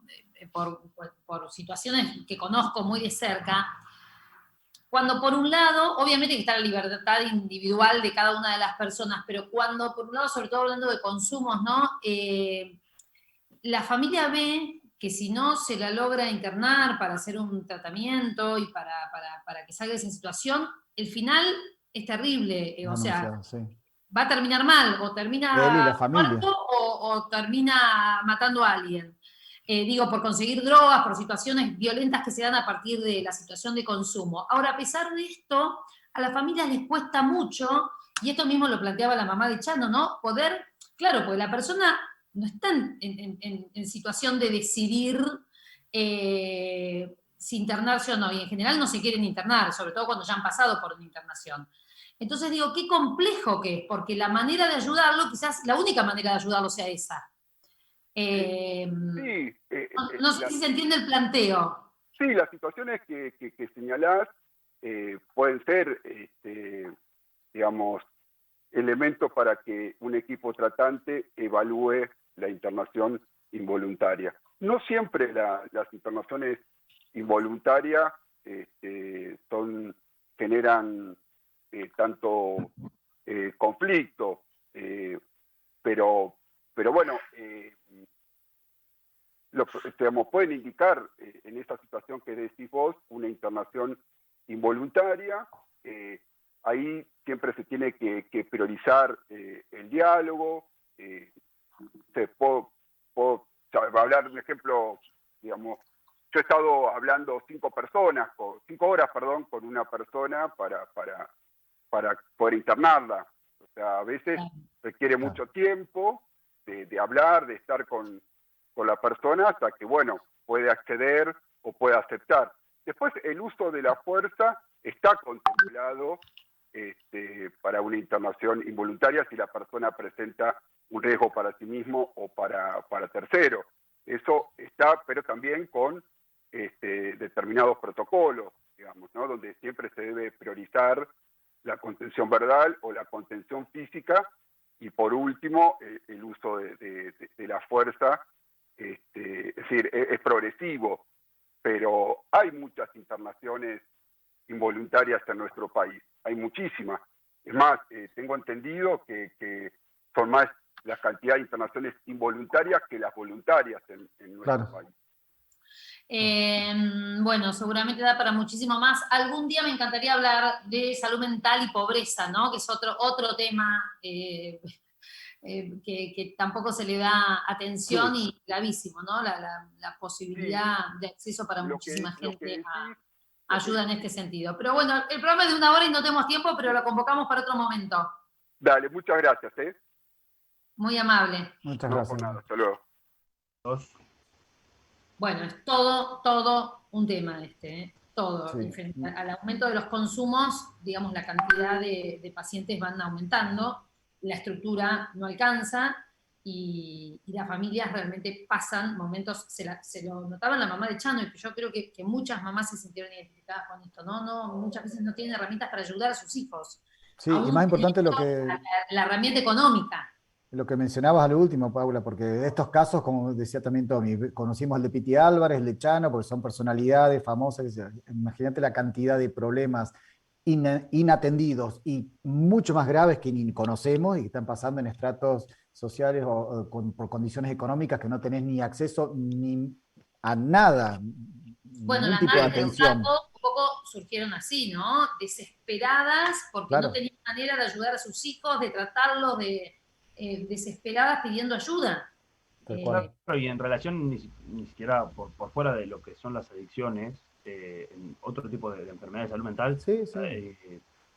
por situaciones que conozco muy de cerca. Cuando por un lado, obviamente que está la libertad individual de cada una de las personas, pero cuando por un lado, sobre todo hablando de consumos, ¿no? La familia ve que si no se la logra internar para hacer un tratamiento y para que salga de esa situación, el final es terrible. O sea, sí. va a terminar mal, o Él y termina la familia. muerto o termina matando a alguien. Digo, por conseguir drogas, por situaciones violentas que se dan a partir de la situación de consumo. Ahora, a pesar de esto, a las familias les cuesta mucho, y esto mismo lo planteaba la mamá de Chano, ¿no? Poder, claro, porque la persona no está en situación de decidir si internarse o no, y en general no se quieren internar, sobre todo cuando ya han pasado por una internación. Entonces digo, qué complejo que es, porque la manera de ayudarlo, quizás la única manera de ayudarlo sea esa. No sé si se entiende el planteo. Sí, las situaciones que señalás pueden ser, digamos, elementos para que un equipo tratante evalúe la internación involuntaria. No siempre las internaciones involuntarias generan tanto conflicto, pero bueno, digamos, pueden indicar en esta situación que decís vos una internación involuntaria. Ahí siempre se tiene que priorizar el diálogo. Puedo hablar de un ejemplo, digamos, yo he estado hablando 5 horas, con una persona para poder internarla. O sea, a veces requiere mucho tiempo de hablar, de estar con la persona hasta que, bueno, puede acceder o puede aceptar. Después, el uso de la fuerza está contemplado para una internación involuntaria si la persona presenta un riesgo para sí mismo o para tercero. Eso está, pero también con determinados protocolos, digamos, ¿no? Donde siempre se debe priorizar la contención verbal o la contención física, y por último, el uso de la fuerza. Es decir, es progresivo, pero hay muchas internaciones involuntarias en nuestro país, hay muchísimas. Es más, tengo entendido que son más la cantidad de internaciones involuntarias que las voluntarias en nuestro país. Bueno, seguramente da para muchísimo más. Algún día me encantaría hablar de salud mental y pobreza, ¿no? Que es otro tema que tampoco se le da atención, y gravísimo, ¿no? La posibilidad de acceso para muchísima gente a ayuda en este sentido. Pero bueno, el programa es de 1 hora y no tenemos tiempo, pero lo convocamos para otro momento. Dale, muchas gracias. Muy amable. Muchas no, gracias. Por nada, hasta luego. Bueno, es todo un tema todo. Sí. Al aumento de los consumos, digamos, la cantidad de pacientes van aumentando, la estructura no alcanza, y las familias realmente pasan momentos, se lo notaba en la mamá de Chano, y que yo creo que muchas mamás se sintieron identificadas con esto, ¿no? Muchas veces no tienen herramientas para ayudar a sus hijos. Sí, y más importante la herramienta económica. lo que mencionabas a lo último, Paula, porque de estos casos, como decía también Tommy, conocimos el de Piti Álvarez, el de Chano, porque son personalidades famosas. Imagínate la cantidad de problemas inatendidos y mucho más graves que ni conocemos y que están pasando en estratos sociales por condiciones económicas que no tenés ni acceso ni a nada, Bueno, ningún las tipo de madres del atención. Chaco un poco surgieron así, ¿no? Desesperadas porque Claro. no tenían manera de ayudar a sus hijos, de tratarlos, desesperadas pidiendo ayuda. Claro, y en relación ni siquiera por fuera de lo que son las adicciones, en otro tipo de enfermedades de salud mental,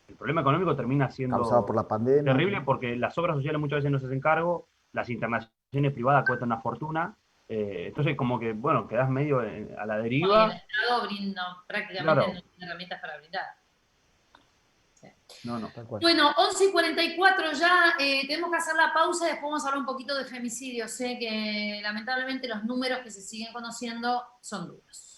el problema económico termina siendo Causado por la pandemia. terrible, porque las obras sociales muchas veces no se hacen cargo, las internaciones privadas cuestan una fortuna, entonces como que, bueno, quedás medio a la deriva. Y el Estado prácticamente no tiene herramientas para brindar. No. Bueno, 11:44 ya, tenemos que hacer la pausa y después vamos a hablar un poquito de femicidios. Sé que lamentablemente los números que se siguen conociendo son duros.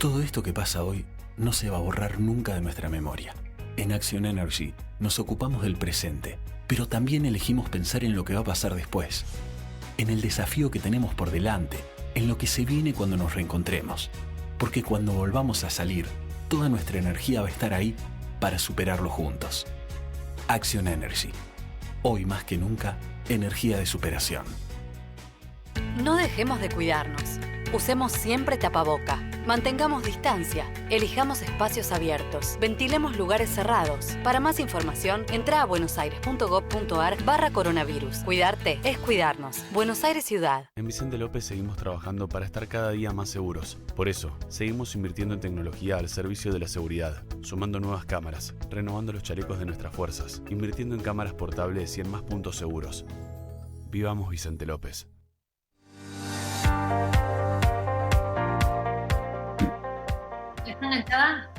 Todo esto que pasa hoy no se va a borrar nunca de nuestra memoria. En Action Energy nos ocupamos del presente, pero también elegimos pensar en lo que va a pasar después, en el desafío que tenemos por delante, en lo que se viene cuando nos reencontremos. Porque cuando volvamos a salir, toda nuestra energía va a estar ahí para superarlo juntos. Action Energy. Hoy más que nunca, energía de superación. No dejemos de cuidarnos. Usemos siempre tapaboca. Mantengamos distancia. Elijamos espacios abiertos. Ventilemos lugares cerrados. Para más información, entra a buenosaires.gov.ar/coronavirus. Cuidarte es cuidarnos. Buenos Aires Ciudad. En Vicente López seguimos trabajando para estar cada día más seguros. Por eso, seguimos invirtiendo en tecnología al servicio de la seguridad, sumando nuevas cámaras, renovando los chalecos de nuestras fuerzas, invirtiendo en cámaras portables y en más puntos seguros. Vivamos Vicente López. ¿Están conectadas?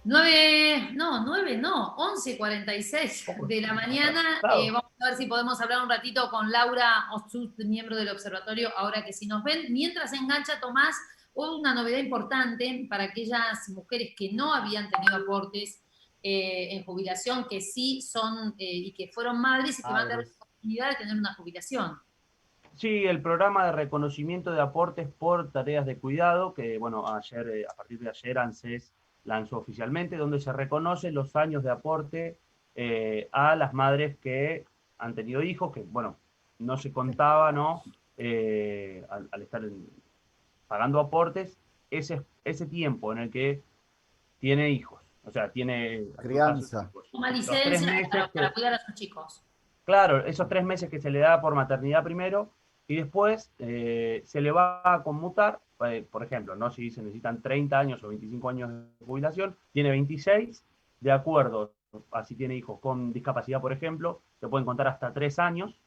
11:46 de la mañana. Vamos a ver si podemos hablar un ratito con Laura Ossust, miembro del observatorio, ahora que sí nos ven. Mientras engancha Tomás, hubo una novedad importante para aquellas mujeres que no habían tenido aportes en jubilación, que sí son y que fueron madres y que van a tener la oportunidad de tener una jubilación. Sí, el programa de reconocimiento de aportes por tareas de cuidado, que bueno, ayer, a partir de ayer ANSES lanzó oficialmente, donde se reconoce los años de aporte a las madres que han tenido hijos, que bueno, no se contaba, ¿no? Al estar pagando aportes, ese tiempo en el que tiene hijos, o sea, tiene... Crianza. Toma licencia para cuidar a sus chicos. Claro, esos 3 meses que se le da por maternidad primero, y después se le va a conmutar, por ejemplo, ¿no? Si se necesitan 30 años o 25 años de jubilación, tiene 26, de acuerdo, así tiene hijos con discapacidad, por ejemplo, se pueden contar hasta 3 años,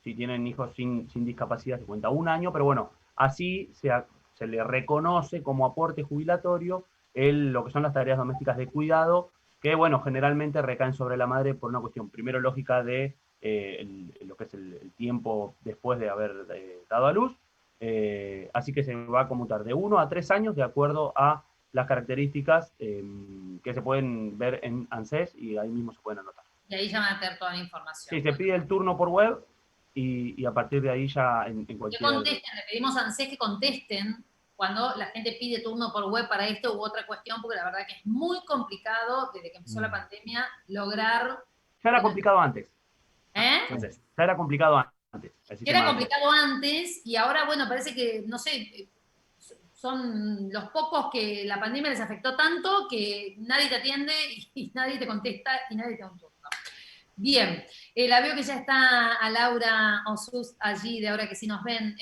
si tienen hijos sin discapacidad se cuenta 1 año, pero bueno, así se le reconoce como aporte jubilatorio lo que son las tareas domésticas de cuidado, que bueno, generalmente recaen sobre la madre por una cuestión primero lógica de lo que es el tiempo después de haber dado a luz, así que se va a conmutar de 1 a 3 años de acuerdo a las características que se pueden ver en ANSES y ahí mismo se pueden anotar. Y ahí ya van a tener toda la información. Sí, se pide el turno por web y a partir de ahí ya en cualquier... Que contesten, le pedimos a ANSES que contesten cuando la gente pide turno por web para esto u otra cuestión, porque la verdad que es muy complicado, desde que empezó la pandemia, lograr... Ya era complicado antes. Entonces, ya era complicado antes. Era complicado antes y ahora, bueno, parece que, no sé, son los pocos que la pandemia les afectó tanto que nadie te atiende y nadie te contesta y nadie te da un turno. Bien, la veo que ya está a Laura Ossust allí, de ahora que sí nos ven,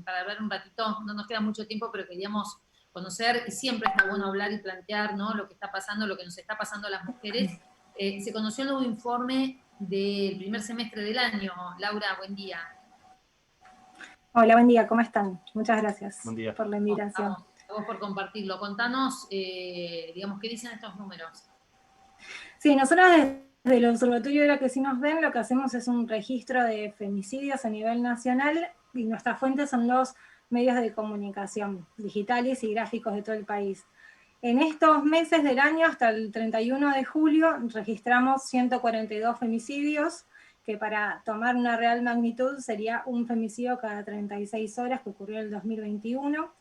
para ver un ratito, no nos queda mucho tiempo, pero queríamos conocer, y siempre está bueno hablar y plantear, ¿no?, lo que está pasando, lo que nos está pasando a las mujeres. Se conoció el nuevo informe del primer semestre del año. Laura, buen día. Hola, buen día, ¿cómo están? Muchas gracias por la invitación. A vos por compartirlo. Contanos, digamos, ¿qué dicen estos números? Sí, nosotros desde el Observatorio de la que sí nos ven, lo que hacemos es un registro de femicidios a nivel nacional y nuestras fuentes son los medios de comunicación digitales y gráficos de todo el país. En estos meses del año, hasta el 31 de julio, registramos 142 femicidios, que para tomar una real magnitud sería un femicidio cada 36 horas, que ocurrió en el 2021.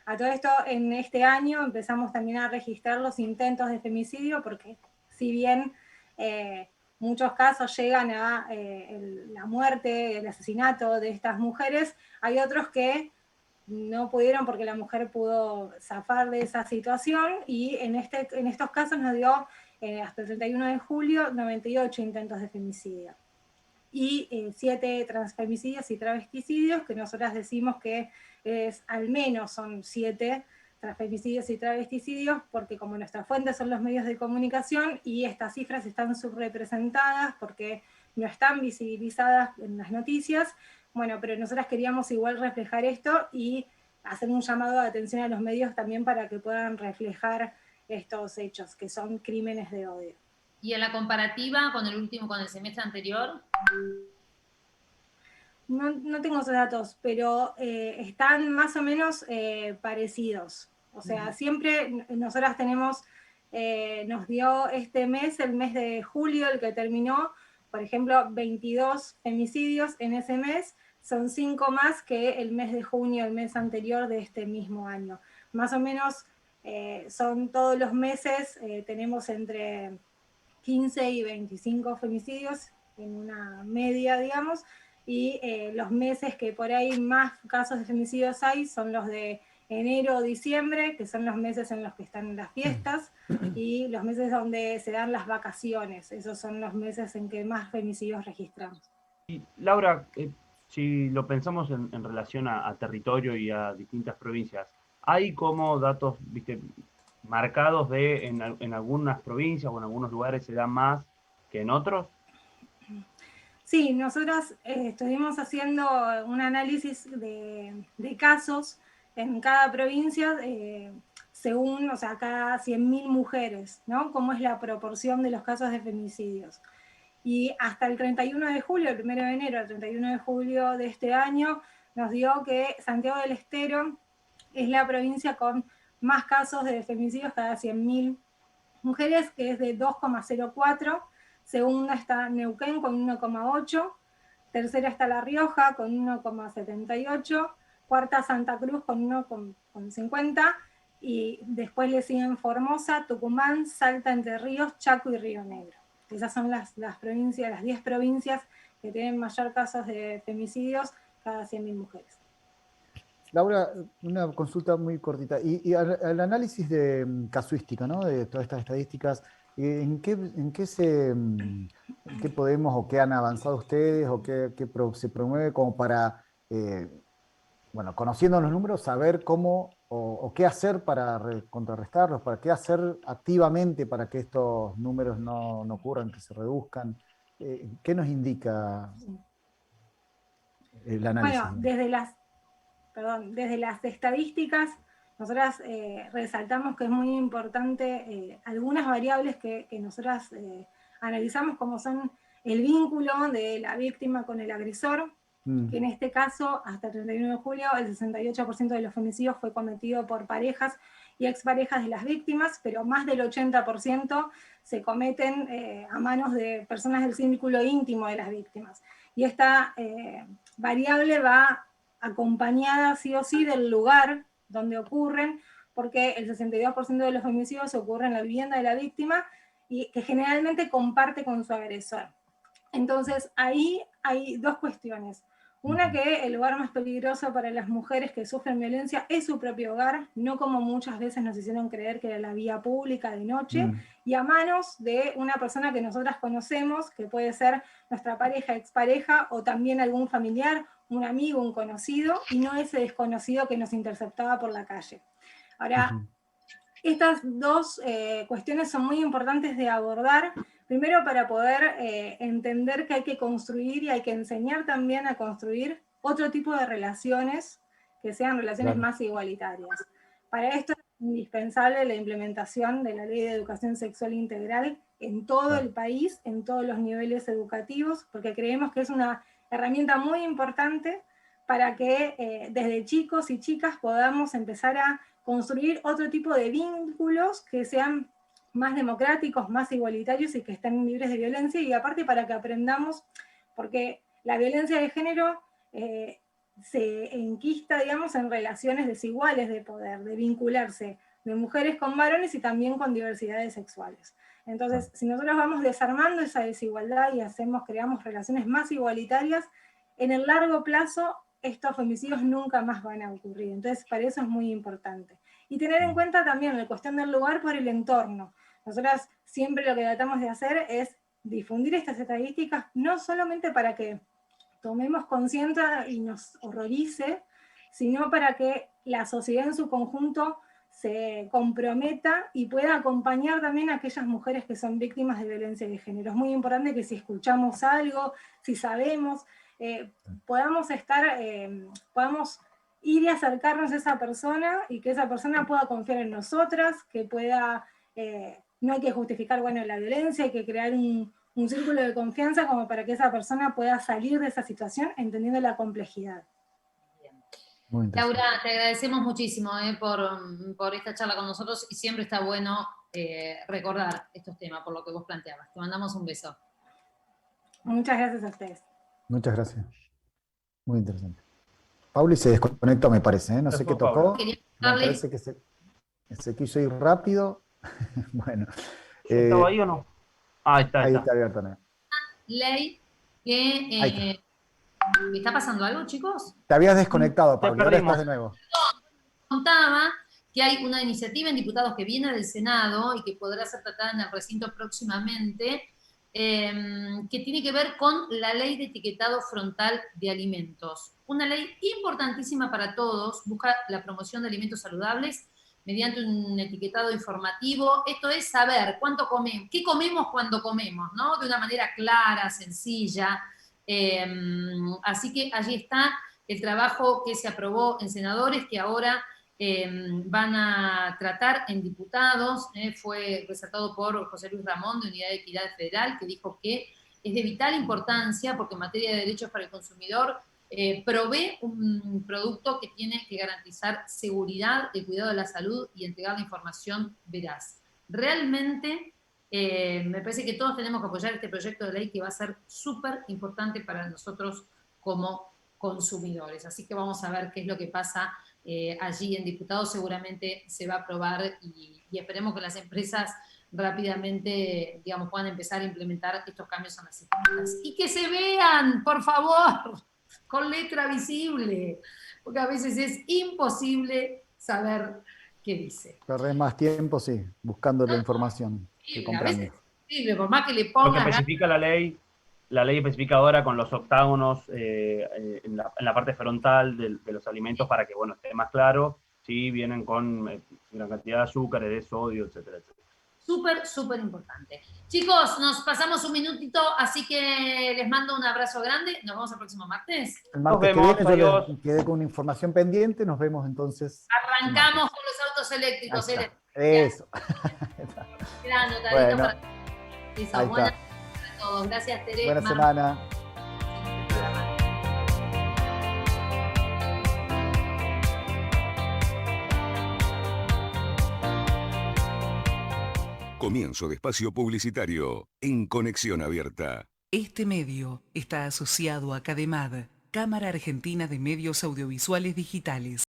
A todo esto, en este año empezamos también a registrar los intentos de femicidio, porque si bien muchos casos llegan a la muerte, el asesinato de estas mujeres, hay otros que no pudieron porque la mujer pudo zafar de esa situación, y en estos casos nos dio, hasta el 31 de julio, 98 intentos de femicidio. Y 7 transfemicidios y travesticidios, que nosotras decimos que al menos son 7 transfemicidios y travesticidios, porque como nuestras fuentes son los medios de comunicación, y estas cifras están subrepresentadas porque no están visibilizadas en las noticias, bueno, pero nosotras queríamos igual reflejar esto y hacer un llamado de atención a los medios también para que puedan reflejar estos hechos, que son crímenes de odio. ¿Y en la comparativa con el semestre anterior? no tengo esos datos, pero están más o menos parecidos. O sea, siempre nosotras tenemos, nos dio este mes, el mes de julio, el que terminó, por ejemplo, 22 femicidios en ese mes, son 5 más que el mes de junio, el mes anterior de este mismo año. Más o menos son todos los meses, tenemos entre 15 y 25 femicidios en una media, digamos, y los meses que por ahí más casos de femicidios hay son los de enero o diciembre, que son los meses en los que están las fiestas, y los meses donde se dan las vacaciones. Esos son los meses en que más femicidios registramos. Y Laura, si lo pensamos en relación a territorio y a distintas provincias, ¿hay como datos, viste, marcados de en algunas provincias o en algunos lugares se da más que en otros? Sí, nosotras estuvimos haciendo un análisis de casos en cada provincia, según, o sea, cada 100.000 mujeres, ¿no? Cómo es la proporción de los casos de femicidios. Y hasta el 31 de julio, el 1 de enero al 31 de julio de este año, nos dio que Santiago del Estero es la provincia con más casos de femicidios cada 100.000 mujeres, que es de 2,04. Segunda está Neuquén con 1,8. Tercera está La Rioja con 1,78. Cuarta Santa Cruz con 1,50. Y después le siguen Formosa, Tucumán, Salta, Entre Ríos, Chaco y Río Negro. Esas son las provincias, las 10 provincias que tienen mayor casos de femicidios cada 100.000 mujeres. Laura, una consulta muy cortita. Y al análisis de casuística, ¿no? De todas estas estadísticas, ¿en qué podemos o qué han avanzado ustedes o qué se promueve como para, bueno, conociendo los números, saber cómo o qué hacer para contrarrestarlos, para qué hacer activamente para que estos números no ocurran, que se reduzcan? ¿Qué nos indica el análisis? Bueno, desde las estadísticas, nosotras resaltamos que es muy importante algunas variables que nosotras analizamos, como son el vínculo de la víctima con el agresor, que en este caso, hasta el 31 de julio, el 68% de los femicidios fue cometido por parejas y exparejas de las víctimas, pero más del 80% se cometen a manos de personas del círculo íntimo de las víctimas. Y esta variable va acompañada sí o sí del lugar donde ocurren, porque el 62% de los femicidios ocurren en la vivienda de la víctima y que generalmente comparte con su agresor. Entonces ahí hay dos cuestiones. Una, que el lugar más peligroso para las mujeres que sufren violencia es su propio hogar, no como muchas veces nos hicieron creer que era la vía pública de noche, y a manos de una persona que nosotras conocemos, que puede ser nuestra pareja, expareja, o también algún familiar, un amigo, un conocido, y no ese desconocido que nos interceptaba por la calle. Ahora, estas dos cuestiones son muy importantes de abordar, primero para poder entender que hay que construir y hay que enseñar también a construir otro tipo de relaciones que sean relaciones más igualitarias. Para esto es indispensable la implementación de la Ley de Educación Sexual Integral en todo el país, en todos los niveles educativos, porque creemos que es una herramienta muy importante para que desde chicos y chicas podamos empezar a construir otro tipo de vínculos que sean más democráticos, más igualitarios y que estén libres de violencia, y aparte para que aprendamos, porque la violencia de género se enquista, digamos, en relaciones desiguales de poder, de vincularse de mujeres con varones y también con diversidades sexuales. Entonces, si nosotros vamos desarmando esa desigualdad y creamos relaciones más igualitarias, en el largo plazo estos femicidios nunca más van a ocurrir. Entonces, para eso es muy importante. Y tener en cuenta también la cuestión del lugar por el entorno. Nosotras siempre lo que tratamos de hacer es difundir estas estadísticas, no solamente para que tomemos conciencia y nos horrorice, sino para que la sociedad en su conjunto se comprometa y pueda acompañar también a aquellas mujeres que son víctimas de violencia de género. Es muy importante que si escuchamos algo, si sabemos, podamos ir y acercarnos a esa persona y que esa persona pueda confiar en nosotras, que pueda, no hay que justificar, bueno, la violencia, hay que crear un un círculo de confianza como para que esa persona pueda salir de esa situación entendiendo la complejidad. Laura, te agradecemos muchísimo por esta charla con nosotros y siempre está bueno recordar estos temas por lo que vos planteabas. Te mandamos un beso. Muchas gracias a ustedes. Muchas gracias. Muy interesante. Pauli se desconectó, me parece, ¿eh? No sé qué tocó. Me parece que se quiso ir rápido. Bueno. ¿Estaba ahí o no? Ahí está. Ahí está abierto, ¿no? Ley que... ¿Me está pasando algo, chicos? Te habías desconectado, Pauli, ahora estás de nuevo. Contaba que hay una iniciativa en diputados que viene del Senado y que podrá ser tratada en el recinto próximamente, que tiene que ver con la ley de etiquetado frontal de alimentos. Una ley importantísima para todos, busca la promoción de alimentos saludables mediante un etiquetado informativo. Esto es saber cuánto comemos, qué comemos cuando comemos, ¿no? De una manera clara, sencilla. Así que allí está el trabajo que se aprobó en senadores, que ahora van a tratar en diputados. Fue resaltado por José Luis Ramón de Unidad de Equidad Federal, que dijo que es de vital importancia porque en materia de derechos para el consumidor provee un producto que tiene que garantizar seguridad, el cuidado de la salud y entregar la información veraz. Realmente me parece que todos tenemos que apoyar este proyecto de ley que va a ser súper importante para nosotros como consumidores. Así que vamos a ver qué es lo que pasa allí en diputados. Seguramente se va a aprobar y esperemos que las empresas rápidamente, digamos, puedan empezar a implementar estos cambios en las etiquetas. Y que se vean, por favor, con letra visible, porque a veces es imposible saber qué dice. Perdés más tiempo, sí, buscando la información. A veces es imposible, por más que le pongan... Lo que especifica la ley especifica ahora con los octágonos en la parte frontal de los alimentos para que, bueno, esté más claro, si vienen con gran cantidad de azúcares, de sodio, etcétera, etcétera. Súper, súper importante. Chicos, nos pasamos un minutito, así que les mando un abrazo grande. Nos vemos el próximo martes. El martes que viene yo les quedé con una información pendiente. Nos vemos entonces. Arrancamos con los autos eléctricos. Eso. Gran notadito bueno, para eso. Buenas noches a todos. Gracias, Tere. Buena semana. Comienzo de espacio publicitario en Conexión Abierta. Este medio está asociado a CADEMAD, Cámara Argentina de Medios Audiovisuales Digitales.